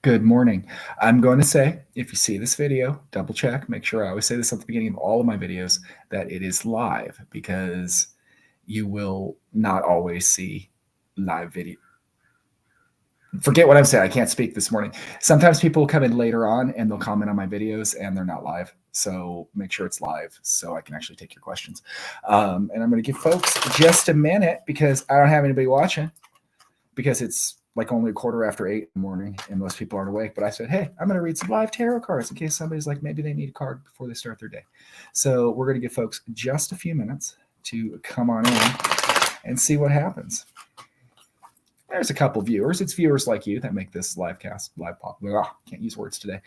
Good morning. I'm going to say, if you see this video, double check, make sure I always say this at the beginning of all of my videos, that it is live because you will not always see live video. Forget what I'm saying. I can't speak this morning. Sometimes people come in later on and they'll comment on my videos and they're not live. So make sure it's live so I can actually take your questions. And I'm going to give folks just a minute because I don't have anybody watching because it's like only a quarter after 8 in the morning and most people aren't awake. But I said, hey, I'm going to read some live tarot cards in case somebody's like, maybe they need a card before they start their day. So we're going to give folks just a few minutes to come on in and see what happens. There's a couple viewers. It's viewers like you that make this live cast, live pop. Can't use words today.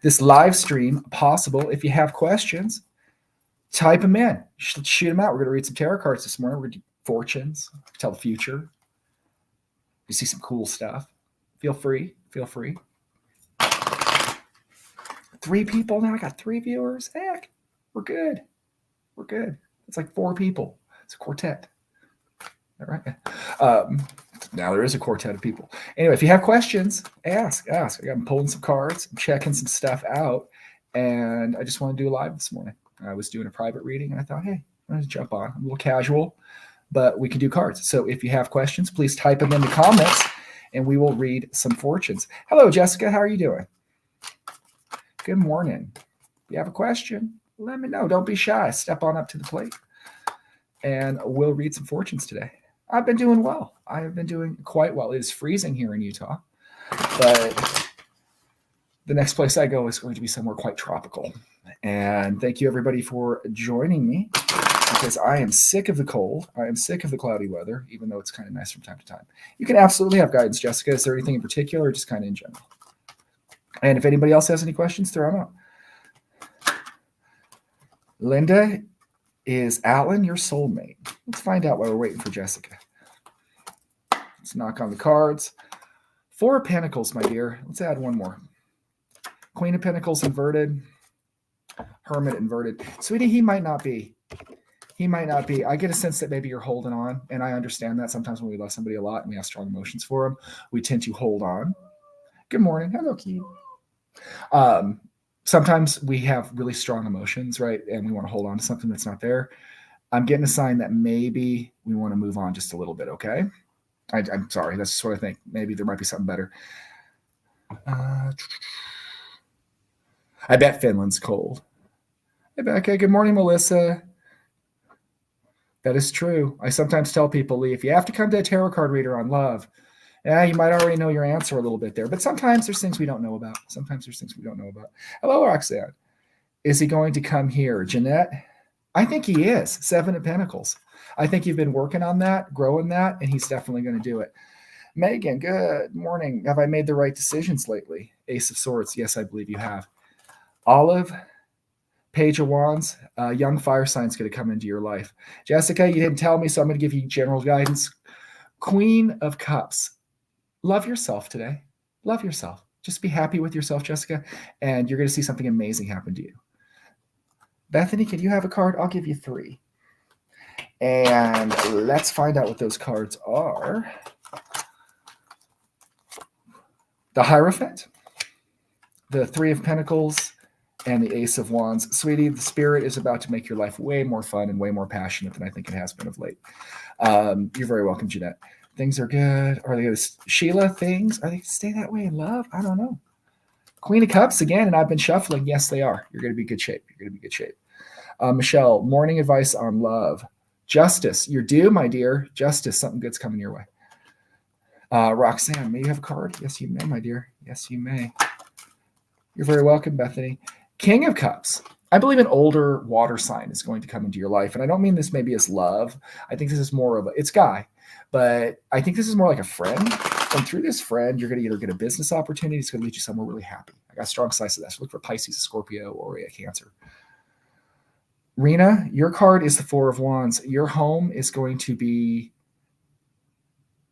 This live stream possible. If you have questions, type them in. Shoot them out. We're going to read some tarot cards this morning. We're going to do fortunes, tell the future. You see some cool stuff. Feel free. Feel free. 3 people now. I got 3 viewers. Heck, we're good. We're good. It's like 4 people. It's a quartet. All right. Now there is a quartet of people. Anyway, if you have questions, ask. I'm pulling some cards, I'm checking some stuff out, and I just want to do a live this morning. I was doing a private reading, and I thought, hey, I'm going to jump on. I'm a little casual, but we can do cards. So if you have questions, please type them in the comments, and we will read some fortunes. Hello, Jessica. How are you doing? Good morning. If you have a question, let me know. Don't be shy. Step on up to the plate, and we'll read some fortunes today. I've been doing well. I have been doing quite well. It is freezing here in Utah, but the next place I go is going to be somewhere quite tropical. And thank you, everybody, for joining me because I am sick of the cold. I am sick of the cloudy weather, even though it's kind of nice from time to time. You can absolutely have guidance, Jessica. Is there anything in particular or just kind of in general? And if anybody else has any questions, throw them out. Linda, is Alan your soulmate? Let's find out while we're waiting for Jessica. Let's knock on the cards. 4 of Pentacles, my dear. Let's add one more. Queen of Pentacles inverted. Hermit inverted. Sweetie, he might not be. He might not be. I get a sense that maybe you're holding on, and I understand that. Sometimes when we love somebody a lot and we have strong emotions for them, we tend to hold on. Good morning. Hello, Keith. Sometimes we have really strong emotions, right? And we want to hold on to something that's not there. I'm getting a sign that maybe we want to move on just a little bit, okay? I'm sorry. That's just what I think. Maybe there might be something better. I bet Finland's cold. Hey, Becca. Good morning, Melissa. That is true. I sometimes tell people, Lee, if you have to come to a tarot card reader on love, you might already know your answer a little bit there. But sometimes there's things we don't know about. Hello, Roxanne. Is he going to come here? Jeanette? I think he is. 7 of Pentacles. I think you've been working on that, growing that, and he's definitely going to do it. Megan, good morning. Have I made the right decisions lately? Ace of Swords. Yes, I believe you have. Olive, Page of Wands. Young fire sign's going to come into your life. Jessica, you didn't tell me, so I'm going to give you general guidance. Queen of Cups. Love yourself today. Love yourself. Just be happy with yourself, Jessica, and you're going to see something amazing happen to you. Bethany, can you have a card? I'll give you 3. And let's find out what those cards are. The Hierophant, the 3 of Pentacles, and the Ace of Wands. Sweetie, the Spirit is about to make your life way more fun and way more passionate than I think it has been of late. You're very welcome, Jeanette. Things are good. Are they going to, Sheila, things? Are they going to stay that way in love? I don't know. Queen of Cups again, and I've been shuffling. Yes, they are. You're going to be good shape. Michelle, morning advice on love. Justice, you're due, my dear. Justice, something good's coming your way. Roxanne, may you have a card? Yes, you may, my dear. Yes, you may. You're very welcome, Bethany. King of Cups. I believe an older water sign is going to come into your life. And I don't mean this maybe as love. I think this is more of it's guy. But I think this is more like a friend. And through this friend, you're going to either get a business opportunity. It's going to lead you somewhere really happy. I got strong size of that. So look for Pisces, a Scorpio, or a Cancer. Rena, your card is the 4 of Wands. Your home is going to be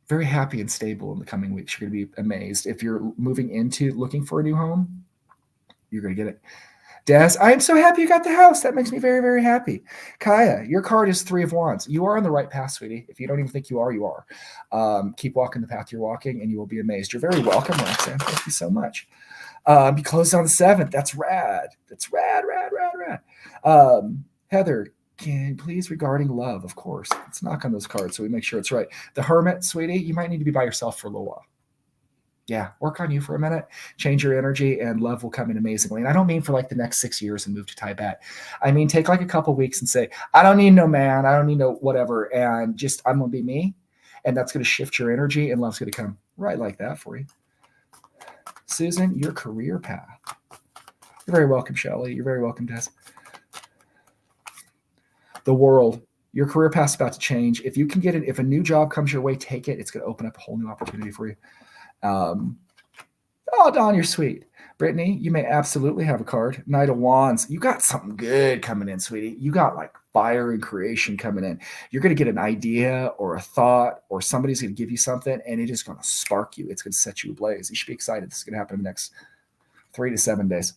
very happy and stable in the coming weeks. You're going to be amazed. If you're moving into looking for a new home, you're going to get it. Des, I am so happy you got the house. That makes me very, very happy. Kaya, your card is 3 of Wands. You are on the right path, sweetie. If you don't even think you are, you are. Keep walking the path you're walking, and you will be amazed. You're very welcome, Roxanne. Thank you so much. You closed on the 7th. That's rad. That's rad, rad, rad, rad. Heather, can please regarding love, of course. Let's knock on those cards so we make sure it's right. The Hermit, sweetie, you might need to be by yourself for a little while. Yeah, work on you for a minute, change your energy, and love will come in amazingly. And I don't mean for like the next 6 years and move to Tibet. I mean, take like a couple weeks and say, I don't need no man, I don't need no whatever, and just I'm gonna be me. And that's gonna shift your energy, and love's gonna come right like that for you. Susan, your career path. You're very welcome, Shelley. You're very welcome, Des. The world, your career path's about to change. If you can get it, if a new job comes your way, take it. It's going to open up a whole new opportunity for you. Oh, Dawn, you're sweet. Brittany, you may absolutely have a card. Knight of Wands, you got something good coming in, sweetie. You got like fire and creation coming in. You're going to get an idea or a thought, or somebody's going to give you something, and it is going to spark you. It's going to set you ablaze. You should be excited. This is going to happen in the next 3 to 7 days.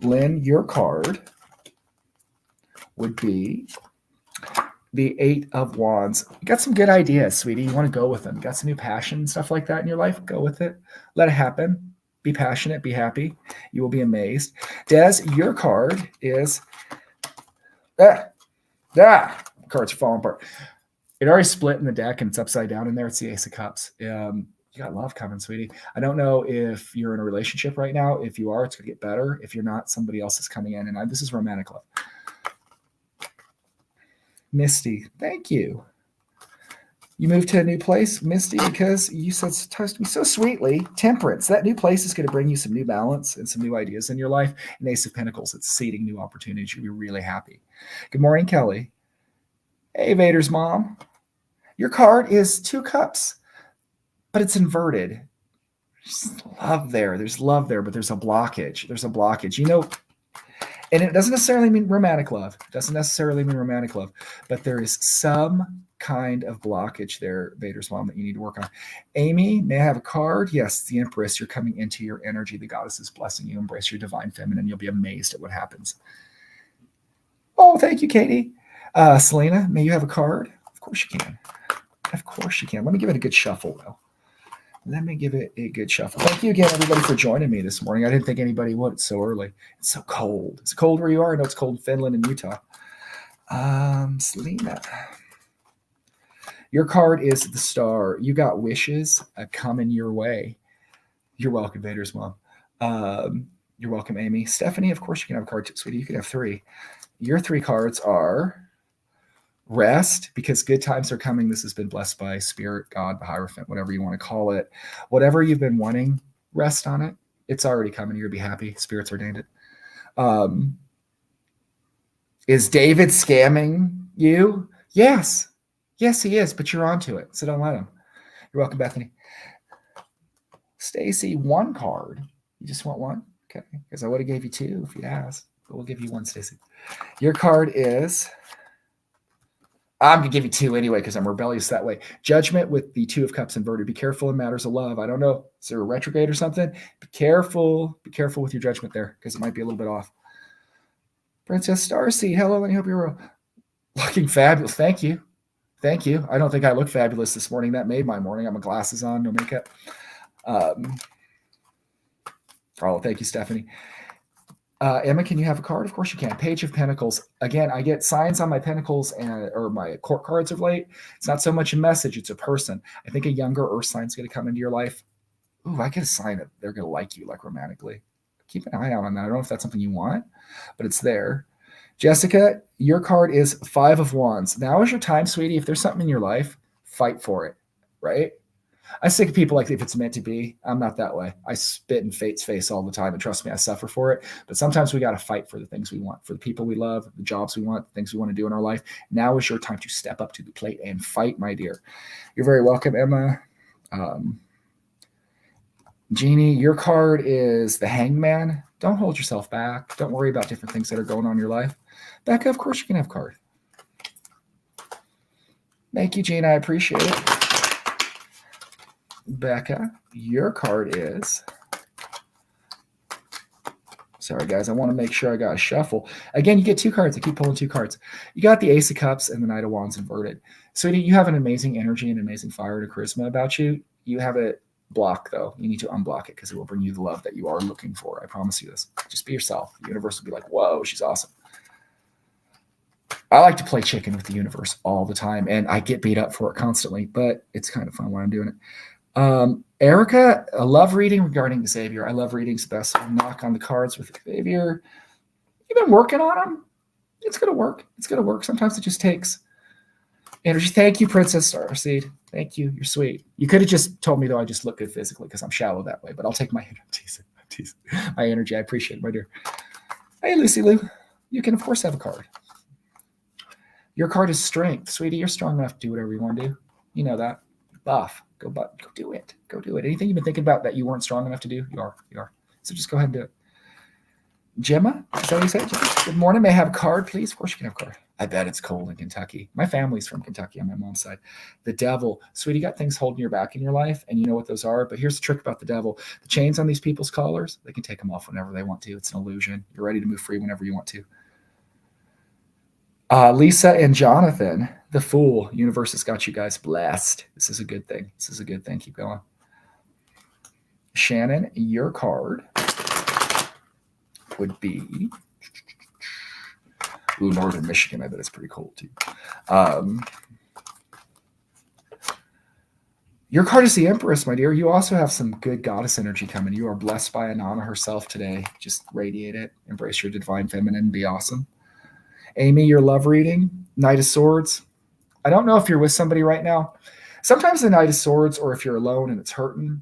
Lynn, your card would be the 8 of Wands. You got some good ideas, sweetie. You want to go with them. You got some new passion and stuff like that in your life. Go with it. Let it happen. Be passionate. Be happy. You will be amazed. Des, your card is cards are falling apart. It already split in the deck and it's upside down in there. It's the Ace of Cups. You got love coming, sweetie. I don't know if you're in a relationship right now. If you are, it's going to get better. If you're not, somebody else is coming in. And this is romantic love. Misty, thank you. You moved to a new place, Misty, because you said to me so sweetly, temperance. That new place is going to bring you some new balance and some new ideas in your life. And Ace of Pentacles, it's seeding new opportunities. You'll be really happy. Good morning, Kelly. Hey, Vader's mom. Your card is 2 cups. But it's inverted. There's love there. There's love there, but there's a blockage. There's a blockage. You know, and it doesn't necessarily mean romantic love. It doesn't necessarily mean romantic love, but there is some kind of blockage there, Vader's mom, that you need to work on. Amy, may I have a card? Yes, the Empress. You're coming into your energy. The goddess is blessing you. Embrace your divine feminine. You'll be amazed at what happens. Oh, thank you, Katie. Selena, may you have a card? Of course you can. Of course you can. Let me give it a good shuffle, though. Let me give it a good shuffle. Thank you again, everybody, for joining me this morning. I didn't think anybody would. It's so early. It's so cold. It's cold where you are. I know it's cold in Finland and Utah. Selena. Your card is the Star. You got wishes coming your way. You're welcome, Vader's mom. You're welcome, Amy. Stephanie, of course you can have a card too, sweetie. You can have 3. Your 3 cards are rest, because good times are coming. This has been blessed by Spirit, God, the Hierophant, whatever you want to call it. Whatever you've been wanting, rest on it. It's already coming. You're going to be happy. Spirit's ordained it. Is David scamming you? Yes. Yes, he is, but you're onto it, so don't let him. You're welcome, Bethany. Stacy, 1 card. You just want 1? Okay, because I would have gave you 2 if you'd asked, but we'll give you 1, Stacy. Your card is... I'm going to give you 2 anyway because I'm rebellious that way. Judgment with the 2 of Cups inverted. Be careful in matters of love. I don't know. Is there a retrograde or something? Be careful. Be careful with your judgment there because it might be a little bit off. Princess Starseed, hello, and I hope you're looking fabulous. Thank you. Thank you. I don't think I look fabulous this morning. That made my morning. I have my glasses on, no makeup. Thank you, Stephanie. Emma, can you have a card? Of course you can. Page of Pentacles. Again, I get signs on my Pentacles or my court cards of late. It's not so much a message, it's a person. I think a younger Earth sign's going to come into your life. Ooh, I get a sign that they're going to like you, like romantically. Keep an eye out on that. I don't know if that's something you want, but it's there. Jessica, your card is 5 of Wands. Now is your time, sweetie. If there's something in your life, fight for it, right? I sick of people like if it's meant to be. I'm not that way. I spit in fate's face all the time, and trust me, I suffer for it. But sometimes we got to fight for the things we want, for the people we love, the jobs we want, the things we want to do in our life. Now is your time to step up to the plate and fight, my dear. You're very welcome, Emma. Jeannie, your card is the Hangman. Don't hold yourself back. Don't worry about different things that are going on in your life. Becca, of course you can have a card. Thank you, Jean. I appreciate it. Becca, your card is... Sorry, guys. I want to make sure I got a shuffle. Again, you get 2 cards. I keep pulling 2 cards. You got the Ace of Cups and the Knight of Wands inverted. Sweetie, you have an amazing energy and amazing fire and charisma about you. You have it blocked, though. You need to unblock it because it will bring you the love that you are looking for. I promise you this. Just be yourself. The universe will be like, whoa, she's awesome. I like to play chicken with the universe all the time, and I get beat up for it constantly, but it's kind of fun when I'm doing it. Erica, I love reading regarding Xavier. I love readings best. So knock on the cards with Xavier. You've been working on them. It's going to work. It's going to work. Sometimes it just takes energy. Thank you, Princess Starseed. Thank you. You're sweet. You could have just told me, though, I just look good physically because I'm shallow that way, but I'll take my my energy. I appreciate it, my dear. Hey, Lucy Lou. You can, of course, have a card. Your card is strength. Sweetie, you're strong enough to do whatever you want to do. You know that. Buff. Go do it. Go do it. Anything you've been thinking about that you weren't strong enough to do, you are. So just go ahead and do it. Gemma, is that what you said? Gemma? Good morning. May I have a card, please? Of course you can have a card. I bet it's cold in Kentucky. My family's from Kentucky on my mom's side. The devil. Sweetie, you got things holding your back in your life, and you know what those are. But here's the trick about the devil. The chains on these people's collars, they can take them off whenever they want to. It's an illusion. You're ready to move free whenever you want to. Lisa and Jonathan, the Fool. Universe has got you guys blessed. This is a good thing. Keep going. Shannon, your card would be... Ooh, Northern Michigan. I bet it's pretty cold, too. Your card is the Empress, my dear. You also have some good goddess energy coming. You are blessed by Inanna herself today. Just radiate it. Embrace your divine feminine. Be awesome. Amy, your love reading, Knight of Swords. I don't know if you're with somebody right now. Sometimes the Knight of Swords, or if you're alone and it's hurting,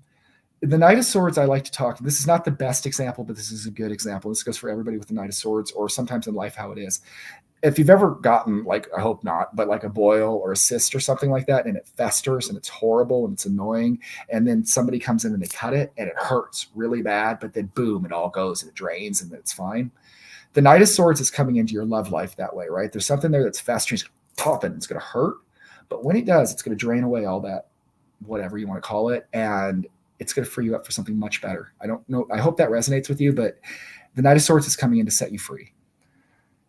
the Knight of Swords, I like to talk. This is not the best example, but this is a good example. This goes for everybody with the Knight of Swords, or sometimes in life how it is. If you've ever gotten, like, I hope not, but like a boil or a cyst or something like that, and it festers and it's horrible and it's annoying, and then somebody comes in and they cut it and it hurts really bad, but then boom, it all goes and it drains and it's fine. The Knight of Swords is coming into your love life that way, right? There's something there that's festering, it's popping, it's going to hurt. But when it does, it's going to drain away all that, whatever you want to call it, and it's going to free you up for something much better. I don't know. I hope that resonates with you, but the Knight of Swords is coming in to set you free.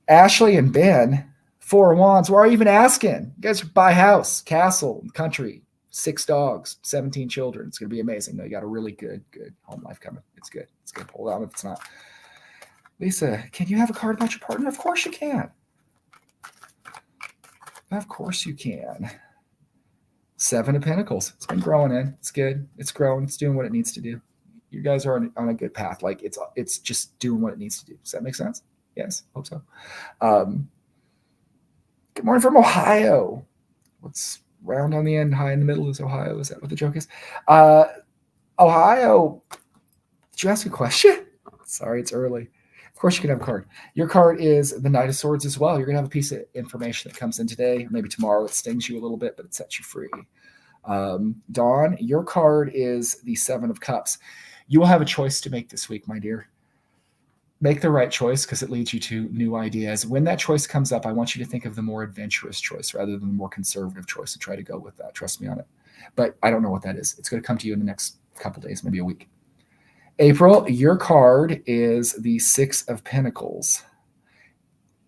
Ashley and Ben, 4 of Wands. Why are you even asking? You guys buy house, castle, country, 6 dogs, 17 children. It's going to be amazing. No, you got a really good home life coming. It's good. It's good. Hold on if it's not. Lisa, can you have a card about your partner? Of course you can. Of course you can. 7 of Pentacles. It's been growing in. It's good. It's growing. It's doing what it needs to do. You guys are on a good path. Like it's just doing what it needs to do. Does that make sense? Yes, hope so. Good morning from Ohio. What's round on the end, high in the middle is Ohio? Is that what the joke is? Ohio, did you ask a question? Sorry, it's early. Of course you can have a card. Your card is the Knight of Swords as well. You're going to have a piece of information that comes in today, or maybe tomorrow. It stings you a little bit, but it sets you free. Dawn, your card is the 7 of Cups. You will have a choice to make this week, my dear. Make the right choice because it leads you to new ideas. When that choice comes up, I want you to think of the more adventurous choice rather than the more conservative choice and try to go with that. Trust me on it. But I don't know what that is. It's going to come to you in the next couple of days, maybe a week. April, your card is the 6 of Pentacles.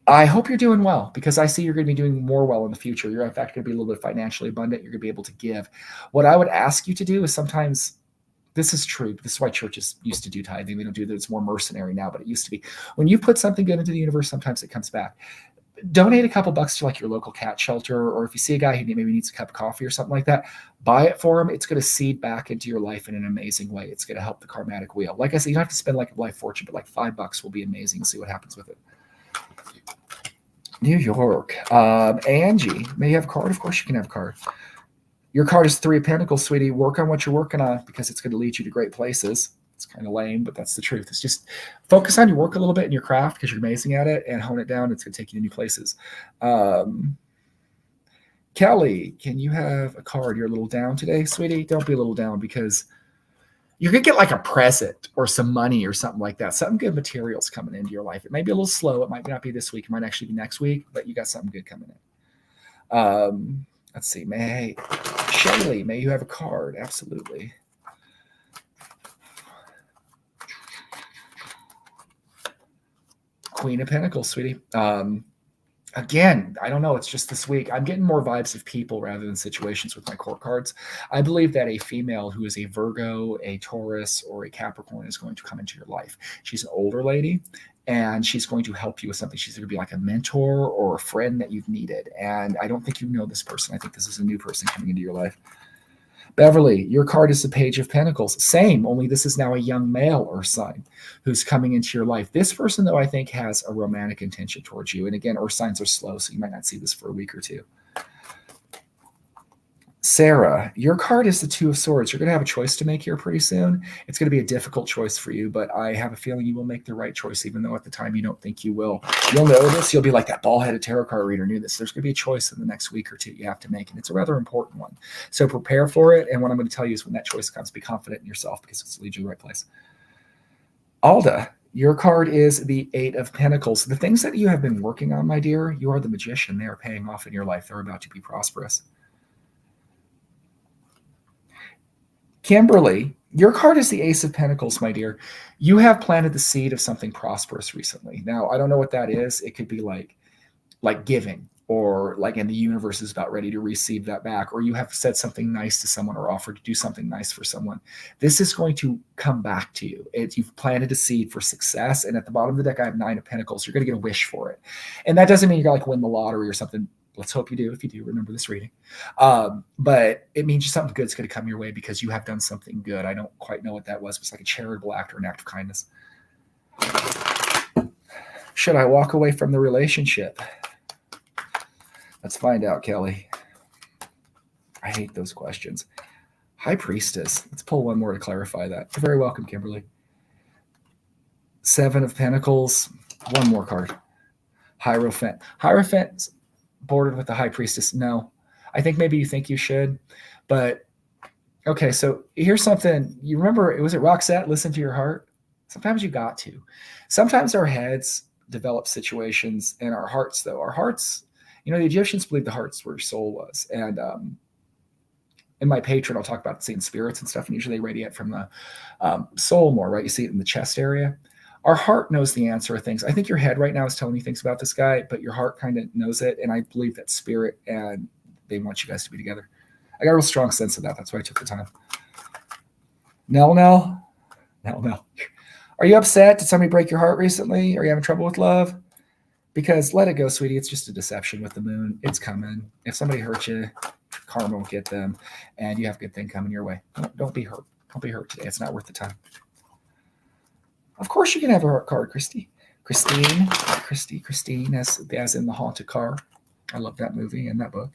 I hope you're doing well because I see you're going to be doing more well in the future. You're, in fact, going to be a little bit financially abundant. You're going to be able to give. What I would ask you to do is sometimes, this is true. This is why churches used to do tithing. They don't do that. It's more mercenary now, but it used to be. When you put something good into the universe, sometimes it comes back. Donate a couple bucks to like your local cat shelter, or if you see a guy who maybe needs a cup of coffee or something like that, buy it for him. It's going to seed back into your life in an amazing way. It's going to help the karmatic wheel. Like I said, you don't have to spend like a life fortune, but like $5 will be amazing. See what happens with it. New York. Angie, may you have a card? Of course you can have a card. Your card is 3 of Pentacles, sweetie. Work on what you're working on because it's going to lead you to great places. It's kind of lame, but that's the truth. It's just focus on your work a little bit in your craft because you're amazing at it and hone it down. It's going to take you to new places. Kelly, can you have a card? You're a little down today, sweetie. Don't be a little down because you're going to get like a present or some money or something like that. Something good materials coming into your life. It may be a little slow. It might not be this week. It might actually be next week, but you got something good coming in. Let's see. Shaylee, may you have a card? Absolutely. Queen of Pentacles, sweetie. Again, I don't know. It's just this week. I'm getting more vibes of people rather than situations with my court cards. I believe that a female who is a Virgo, a Taurus, or a Capricorn is going to come into your life. She's an older lady, and she's going to help you with something. She's going to be like a mentor or a friend that you've needed. And I don't think you know this person. I think this is a new person coming into your life. Beverly, your card is the Page of Pentacles. Same, only this is now a young male Earth sign who's coming into your life. This person, though, I think has a romantic intention towards you. And again, Earth signs are slow, so you might not see this for a week or two. Sarah, your card is the Two of Swords. You're going to have a choice to make here pretty soon. It's going to be a difficult choice for you, but I have a feeling you will make the right choice, even though at the time you don't think you will. You'll know this. You'll be like that ball-headed tarot card reader knew this. There's going to be a choice in the next week or two you have to make, and it's a rather important one. So prepare for it, and what I'm going to tell you is when that choice comes, be confident in yourself because it's lead you to the right place. Alda, your card is the Eight of Pentacles. The things that you have been working on, my dear, you are the magician. They are paying off in your life. They're about to be prosperous. Kimberly, your card is the Ace of Pentacles, my dear. You have planted the seed of something prosperous recently. Now, I don't know what that is. It could be like giving, or like in the universe is about ready to receive that back, or you have said something nice to someone or offered to do something nice for someone. This is going to come back to you. You've planted a seed for success, and at the bottom of the deck, I have Nine of Pentacles. You're going to get a wish for it. And that doesn't mean you're going to like win the lottery or something. Let's hope you do. If you do, remember this reading. But it means something good's going to come your way because you have done something good. I don't quite know what that was. It was like a charitable act or an act of kindness. Should I walk away from the relationship? Let's find out, Kelly. I hate those questions. High Priestess. Let's pull one more to clarify that. You're very welcome, Kimberly. Seven of Pentacles. One more card. Hierophant. Hierophant bordered with the High Priestess. No. I think maybe you think you should. But, okay, so here's something. You remember, was it Roxette, listen to your heart? Sometimes you got to. Sometimes our heads develop situations, and our hearts, though. Our hearts, the Egyptians believed the heart's where your soul was. And in my Patreon, I'll talk about seeing spirits and stuff, and usually they radiate from the soul more, right? You see it in the chest area. Our heart knows the answer of things. I think your head right now is telling you things about this guy, but your heart kind of knows it. And I believe that spirit, and they want you guys to be together. I got a real strong sense of that. That's why I took the time. Nell. Are you upset? Did somebody break your heart recently? Are you having trouble with love? Because let it go, sweetie. It's just a deception with the moon. It's coming. If somebody hurt you, karma will get them, and you have a good thing coming your way. Don't be hurt. Don't be hurt today. It's not worth the time. Of course you can have a heart card, Christine, as in the haunted car. I love that movie and that book.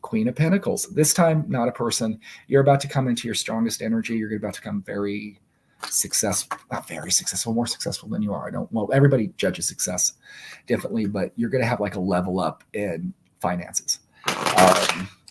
Queen of Pentacles. This time, not a person. You're about to come into your strongest energy. You're about to become very successful, not very successful, more successful than you are. Everybody judges success differently, but you're going to have like a level up in finances.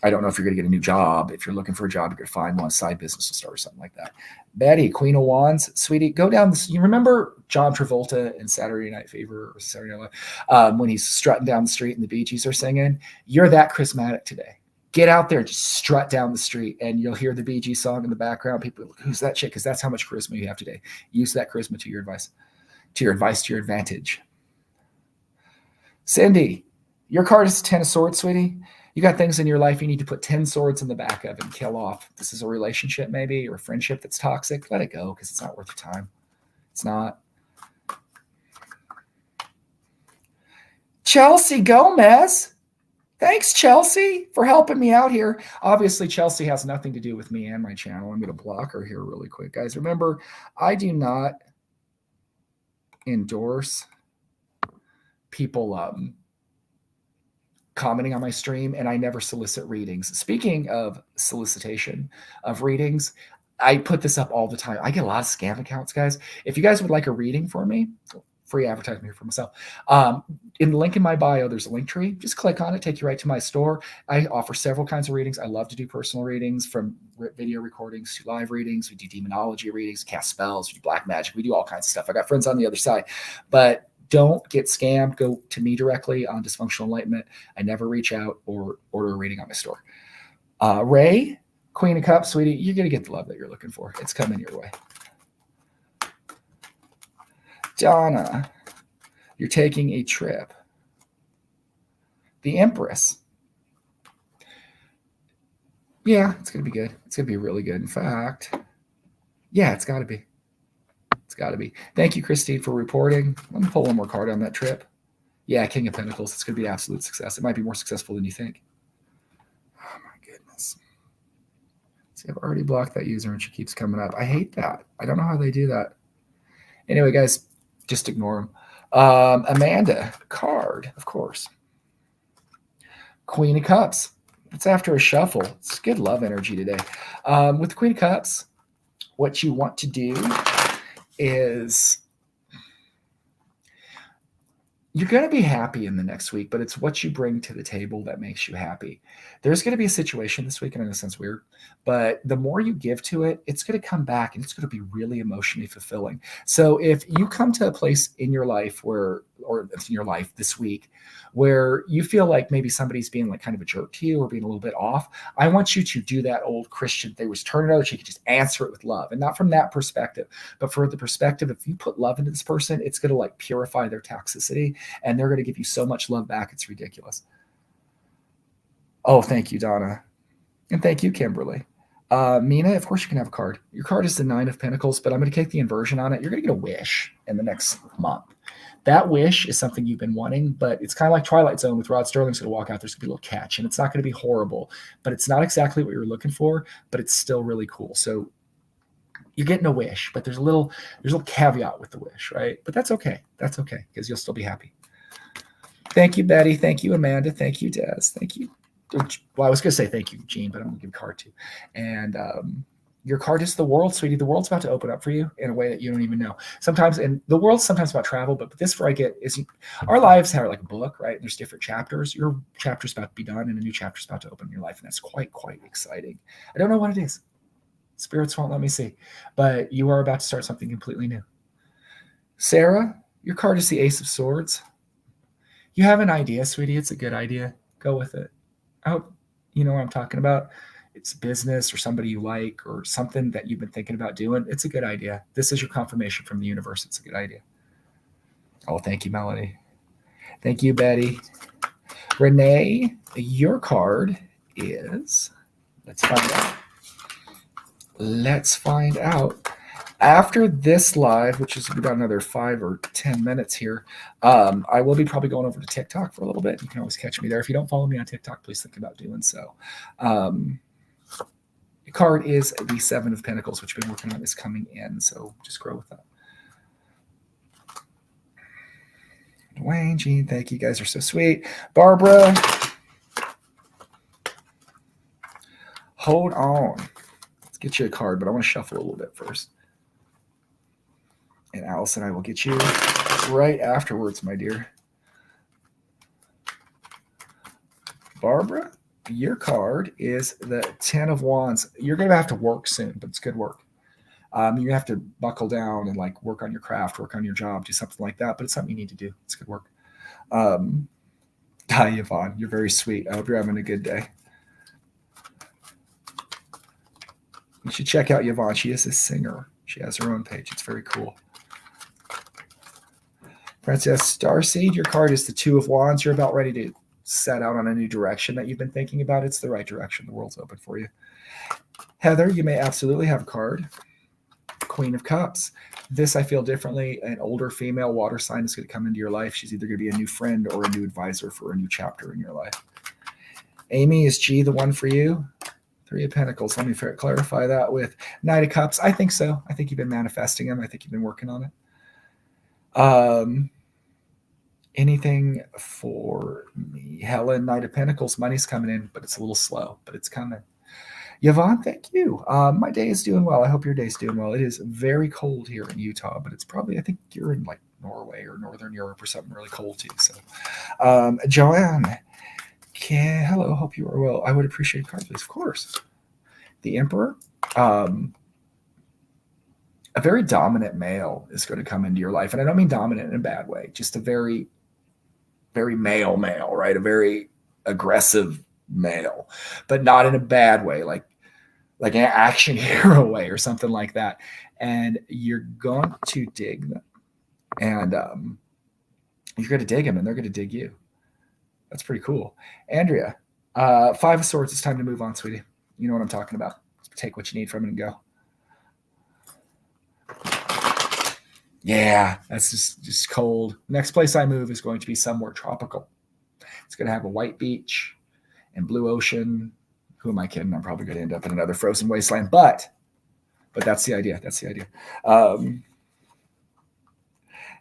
I don't know if you're going to get a new job. If you're looking for a job, you're going to find one, side business to start or something like that. Betty, Queen of Wands, sweetie, go down this. You remember John Travolta in Saturday Night Fever or Saturday Night Live when he's strutting down the street and the Bee Gees are singing? You're that charismatic today. Get out there, just strut down the street, and you'll hear the Bee Gees song in the background. People, who's that chick? Because that's how much charisma you have today. Use that charisma to your advantage. Cindy, your card is 10 of Swords, sweetie. You got things in your life you need to put 10 swords in the back of and kill off. This is a relationship maybe, or a friendship that's toxic. Let it go because it's not worth your time. It's not. Chelsea Gomez. Thanks, Chelsea, for helping me out here. Obviously, Chelsea has nothing to do with me and my channel. I'm going to block her here really quick. Guys, remember, I do not endorse people commenting on my stream, and I never solicit readings. Speaking of solicitation of readings, I put this up all the time. I get a lot of scam accounts, guys. If you guys would like a reading for me, free advertisement here for myself. In the link in my bio, there's a link tree. Just click on it, take you right to my store. I offer several kinds of readings. I love to do personal readings, from video recordings to live readings. We do demonology readings, cast spells, we do black magic. We do all kinds of stuff. I got friends on the other side, but don't get scammed. Go to me directly on Dysfunctional Enlightenment. I never reach out or order a reading on my store. Ray, Queen of Cups, sweetie, you're going to get the love that you're looking for. It's coming your way. Donna, You're taking a trip. The Empress. Yeah, it's going to be good. It's going to be really good. In fact, yeah, it's got to be. It's got to be. Thank you, Christine, for reporting. Let me pull one more card on that trip. Yeah, King of Pentacles. It's going to be an absolute success. It might be more successful than you think. Oh, my goodness. See, I've already blocked that user and she keeps coming up. I hate that. I don't know how they do that. Anyway, guys, just ignore them. Amanda, card, of course. Queen of Cups. It's after a shuffle. It's good love energy today. With the Queen of Cups, what you want to do is you're going to be happy in the next week, but it's what you bring to the table that makes you happy. There's going to be a situation this week, and I know it sounds weird, but the more you give to it, it's going to come back and it's going to be really emotionally fulfilling. So if you come to a place in your life or in your life this week where you feel like maybe somebody's being like kind of a jerk to you or being a little bit off, I want you to do that old Christian thing, was turn another cheek and just answer it with love. And not from that perspective, but for the perspective, if you put love into this person, it's going to like purify their toxicity and they're going to give you so much love back. It's ridiculous. Oh, thank you, Donna. And thank you, Kimberly. Mina, of course you can have a card. Your card is the 9 of Pentacles, but I'm going to take the inversion on it. You're going to get a wish in the next month. That wish is something you've been wanting, but it's kind of like Twilight Zone with Rod Sterling's going to walk out. There's going to be a little catch, and it's not going to be horrible, but it's not exactly what you're looking for, but it's still really cool. So you're getting a wish, but there's a little caveat with the wish, right? But that's okay. That's okay because you'll still be happy. Thank you, Betty. Thank you, Amanda. Thank you, Des. Thank you. Well, I was going to say thank you, Gene, but I'm going to give a card too. And your card is the world, sweetie. The world's about to open up for you in a way that you don't even know. Sometimes, and the world's sometimes about travel, but this where I get is our lives have like a book, right? There's different chapters. Your chapter's about to be done and a new chapter's about to open in your life. And that's quite exciting. I don't know what it is. Spirits won't let me see, but you are about to start something completely new. Sarah, your card is the Ace of Swords. You have an idea, sweetie. It's a good idea. Go with it. I hope you know what I'm talking about. It's business or somebody you like or something that you've been thinking about doing. It's a good idea. This is your confirmation from the universe. It's a good idea. Oh, thank you, Melody. Thank you, Betty. Renee, your card is, let's find out. After this live, which is about another 5 or 10 minutes here, I will be probably going over to TikTok for a little bit. You can always catch me there. If you don't follow me on TikTok, please think about doing so. The card is the 7 of Pentacles, which we've been working on, is coming in. So just grow with that. Dwayne, Jean, thank you. You guys are so sweet. Barbara, hold on. Let's get you a card, but I want to shuffle a little bit first. And Allison, I will get you right afterwards, my dear. Barbara, your card is the 10 of Wands. You're going to have to work soon, but it's good work. You're going to have to buckle down and like work on your craft, work on your job, do something like that. But it's something you need to do. It's good work. Hi, Yvonne. You're very sweet. I hope you're having a good day. You should check out Yvonne. She is a singer. She has her own page. It's very cool. Princess Starseed, your card is the 2 of Wands. You're about ready to set out on a new direction that you've been thinking about. It's the right direction. The world's open for you. Heather, you may absolutely have a card. Queen of Cups. This I feel differently. An older female water sign is going to come into your life. She's either going to be a new friend or a new advisor for a new chapter in your life. Amy, is G the one for you? 3 of Pentacles. Let me clarify that with Knight of Cups. I think so. I think you've been manifesting them. I think you've been working on it. Anything for me? Helen, Knight of Pentacles. Money's coming in, but it's a little slow, but it's coming. Yvonne, thank you. My day is doing well. I hope your day's doing well. It is very cold here in Utah, but it's probably, I think you're in like Norway or Northern Europe or something really cold too. So, Joanne, hello, hope you are well. I would appreciate a card, please. Of course. The Emperor. A very dominant male is going to come into your life. And I don't mean dominant in a bad way, just a very, very male, right? A very aggressive male, but not in a bad way, like an action hero way or something like that. And you're going to dig them. And You're going to dig them and they're going to dig you. That's pretty cool. Andrea, Five of Swords. It's time to move on, sweetie. You know what I'm talking about. Take what you need from it and go. Yeah, that's just cold. Next place I move is going to be somewhere tropical. It's going to have a white beach and blue ocean. Who am I kidding? I'm probably going to end up in another frozen wasteland, but that's the idea. That's the idea.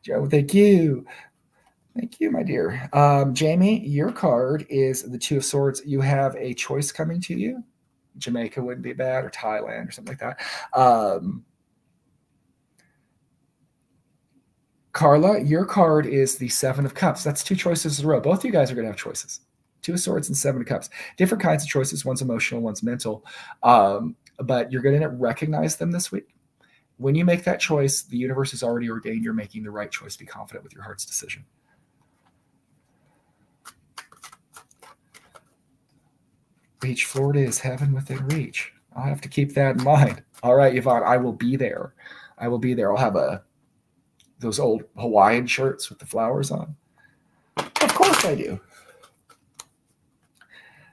Joe, thank you. Thank you, my dear. Jamie, your card is the Two of Swords. You have a choice coming to you. Jamaica wouldn't be bad, or Thailand, or something like that. Carla, your card is the Seven of Cups. That's two choices in a row. Both of you guys are going to have choices. Two of Swords and Seven of Cups. Different kinds of choices. One's emotional, one's mental. But you're going to recognize them this week. When you make that choice, the universe has already ordained you're making the right choice. Be confident with your heart's decision. Beach, Florida is heaven within reach. I'll have to keep that in mind. All right, Yvonne, I will be there. I will be there. I'll have those old Hawaiian shirts with the flowers on. Of course I do.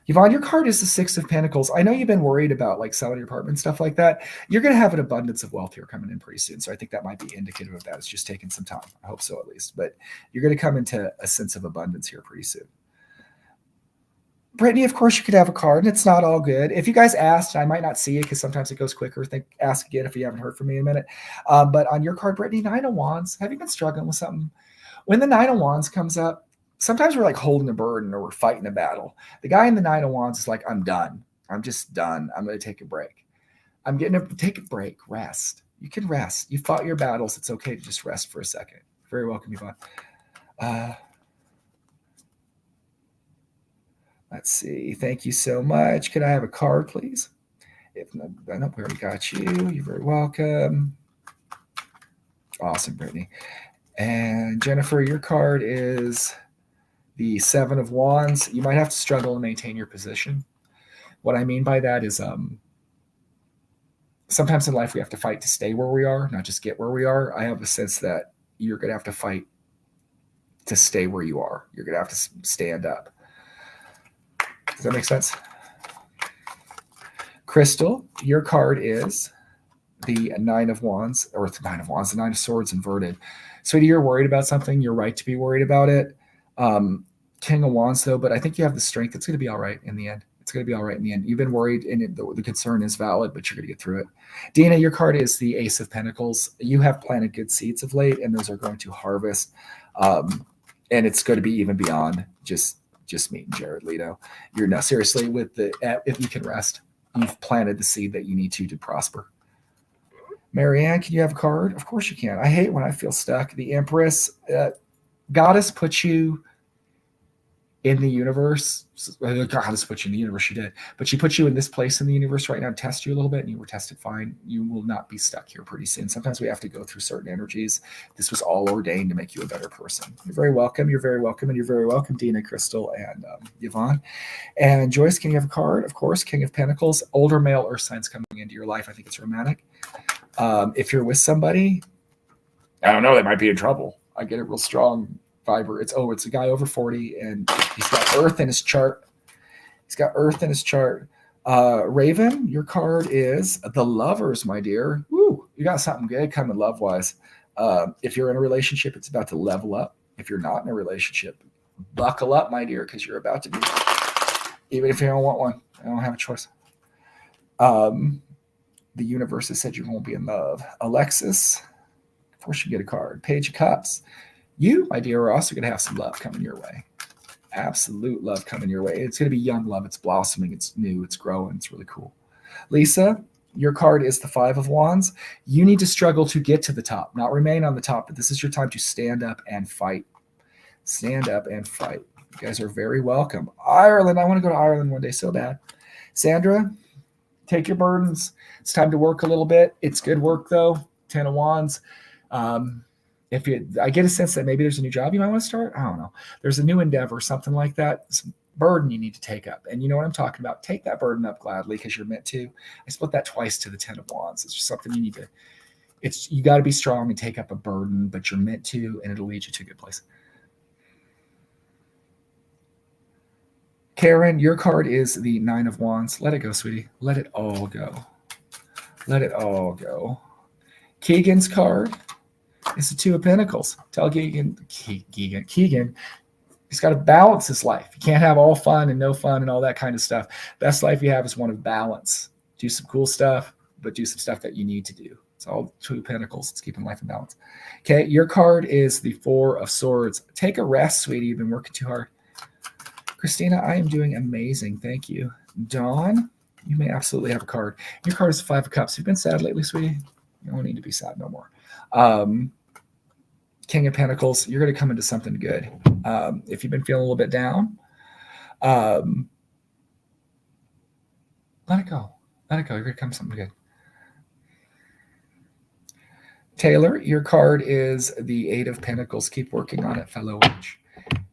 Yvonne, your card is the Six of Pentacles. I know you've been worried about like selling your apartment and stuff like that. You're going to have an abundance of wealth here coming in pretty soon. So I think that might be indicative of that. It's just taking some time. I hope so, at least. But you're going to come into a sense of abundance here pretty soon. Brittany, of course, you could have a card, and it's not all good. If you guys asked, I might not see it because sometimes it goes quicker. Ask again if you haven't heard from me in a minute. But on your card, Brittany, Nine of Wands, have you been struggling with something? When the Nine of Wands comes up, sometimes we're like holding a burden or we're fighting a battle. The guy in the Nine of Wands is like, I'm done. I'm just done. I'm going to take a break. I'm getting to take a break. Rest. You can rest. You fought your battles. It's okay to just rest for a second. Very welcome, Yvonne. Let's see. Thank you so much. Could I have a card, please? If not, we already got you. You're very welcome. Awesome, Brittany. And Jennifer, your card is the Seven of Wands. You might have to struggle to maintain your position. What I mean by that is sometimes in life we have to fight to stay where we are, not just get where we are. I have a sense that you're going to have to fight to stay where you are. You're going to have to stand up. Does that make sense? Crystal, your card is the Nine of Wands, or the Nine of Wands, the Nine of Swords inverted. Sweetie, you're worried about something. You're right to be worried about it. King of Wands, though, but I think you have the strength. It's going to be all right in the end. It's going to be all right in the end. You've been worried, and the concern is valid, but you're going to get through it. Dina, your card is the Ace of Pentacles. You have planted good seeds of late, and those are going to harvest. And it's going to be even beyond just meeting Jared Leto. You're not seriously if you can rest, you've planted the seed that you need to prosper. Marianne, can you have a card? Of course you can. I hate when I feel stuck. The Empress, Goddess put you in the universe. Goddess put you in the universe. She did, but she put you in this place in the universe right now to test you a little bit, and you were tested fine. You will not be stuck here pretty soon. Sometimes we have to go through certain energies. This was all ordained to make you a better person. You're very welcome. You're very welcome, and you're very welcome, Dina, Crystal, and Yvonne. And Joyce, can you have a card? Of course, King of Pentacles. Older male earth signs coming into your life. I think it's romantic. If you're with somebody, I don't know, they might be in trouble. I get a real strong fiber. It's a guy over 40, and he's got earth in his chart. Raven, your card is the Lovers, my dear. Woo, you got something good coming love-wise. If you're in a relationship, it's about to level up. If you're not in a relationship, buckle up, my dear, because you're about to be. Even if you don't want one, I don't have a choice. The universe has said you won't be in love. Alexis, of course you get a card. Page of Cups. You, my dear, are also going to have some love coming your way. Absolute love coming your way. It's going to be young love. It's blossoming. It's new. It's growing. It's really cool. Lisa, your card is the Five of Wands. You need to struggle to get to the top, not remain on the top, but this is your time to stand up and fight. Stand up and fight. You guys are very welcome. Ireland, I want to go to Ireland one day so bad. Sandra, take your burdens. It's time to work a little bit. It's good work, though. 10 of Wands. I get a sense that maybe there's a new job you might want to start. I don't know. There's a new endeavor, something like that. Some burden you need to take up. And you know what I'm talking about. Take that burden up gladly because you're meant to. I split that twice to the 10 of Wands. It's just something you need to. You got to be strong and take up a burden, but you're meant to, and it'll lead you to a good place. Karen, your card is the 9 of Wands. Let it go, sweetie. Let it all go. Let it all go. Keegan's card is the 2 of Pentacles. Tell Keegan, he's got to balance his life. You can't have all fun and no fun and all that kind of stuff. Best life you have is one of balance. Do some cool stuff, but do some stuff that you need to do. It's all 2 of Pentacles. It's keeping life in balance. Okay, your card is the 4 of Swords. Take a rest, sweetie. You've been working too hard. Christina, I am doing amazing. Thank you. Dawn, you may absolutely have a card. Your card is the 5 of Cups. You've been sad lately, sweetie? You don't need to be sad no more. King of Pentacles, you're going to come into something good. If you've been feeling a little bit down, let it go. Let it go. You're going to come something good. Taylor, your card is the 8 of Pentacles. Keep working on it, fellow witch.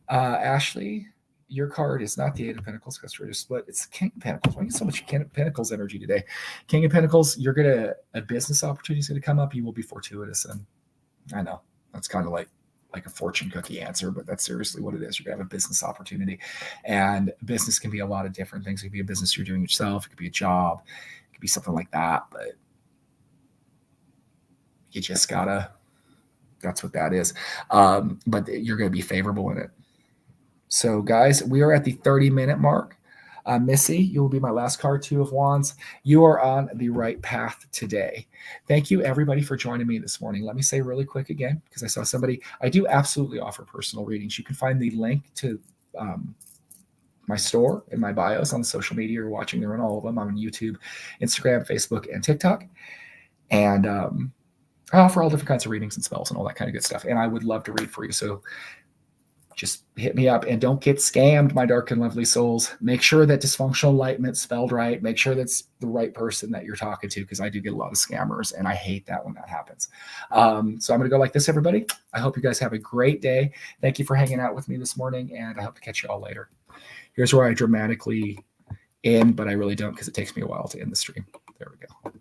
Ashley, your card is not the 8 of Pentacles because we're just split. It's the King of Pentacles. Why do you get so much King of Pentacles energy today? King of Pentacles, a business opportunity is going to come up. You will be fortuitous. And I know that's kind of like a fortune cookie answer, but that's seriously what it is. You're going to have a business opportunity, and business can be a lot of different things. It could be a business you're doing yourself. It could be a job. It could be something like that, but you just gotta, that's what that is. But you're going to be favorable in it. So guys, we are at the 30-minute mark. Missy, you will be my last card, 2 of Wands. You are on the right path today. Thank you, everybody, for joining me this morning. Let me say really quick again, because I saw somebody, I do absolutely offer personal readings. You can find the link to my store in my bios on the social media you're watching. They're on all of them. I'm on YouTube, Instagram, Facebook, and TikTok. And I offer all different kinds of readings and spells and all that kind of good stuff. And I would love to read for you. So just hit me up, and don't get scammed, my dark and lovely souls. Make sure that dysfunctional enlightenment's spelled right. Make sure that's the right person that you're talking to, because I do get a lot of scammers, and I hate that when that happens. So I'm going to go like this, everybody. I hope you guys have a great day. Thank you for hanging out with me this morning, and I hope to catch you all later. Here's where I dramatically end, but I really don't, because it takes me a while to end the stream. There we go.